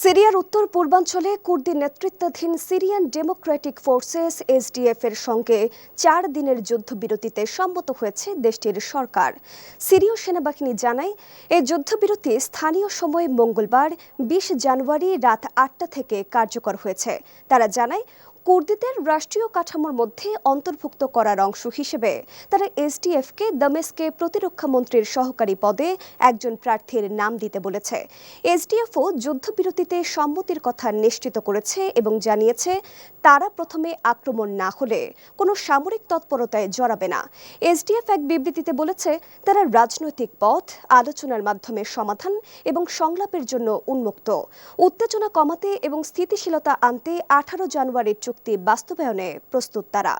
সিরিয়ার উত্তর পূর্বাঞ্চলে কুর্দি নেতৃত্বাধীন সিরিয়ান ডেমোক্রেটিক ফোর্সেস এসডিএফ এর সঙ্গে ৪ দিনের যুদ্ধবিরতিতে সম্মত হয়েছে দেশটির সরকার। সিরীয় সেনাবাহিনী জানায়, এই যুদ্ধবিরতি স্থানীয় সময় মঙ্গলবার ২০ জানুয়ারি রাত ৮টা থেকে কার্যকর হয়েছে। তারা জানায়, কুর্দিদের রাষ্ট্রীয় কাঠামোর মধ্যে অন্তর্ভুক্ত করার অংশ হিসেবে তারা এসডিএফকে দামেস্কে প্রতিরক্ষা মন্ত্রীর সহকারী পদে একজন প্রার্থীর নাম দিতে বলেছে। এসডিএফও যুদ্ধবিরতিতে সম্মতির কথা নিশ্চিত করেছে এবং জানিয়েছে তারা প্রথমে আক্রমণ না হলে কোনো সামরিক তৎপরতায় জড়াবে না। এসডিএফ এক বিবৃতিতে বলেছে, তারা রাজনৈতিক পথ, আলোচনার মাধ্যমে সমাধান এবং সংলাপের জন্য উন্মুক্ত। উত্তেজনা কমাতে এবং স্থিতিশীলতা আনতে 18 জানুয়ারির চুক্তি বাস্তবায়নে প্রস্তুত তারা।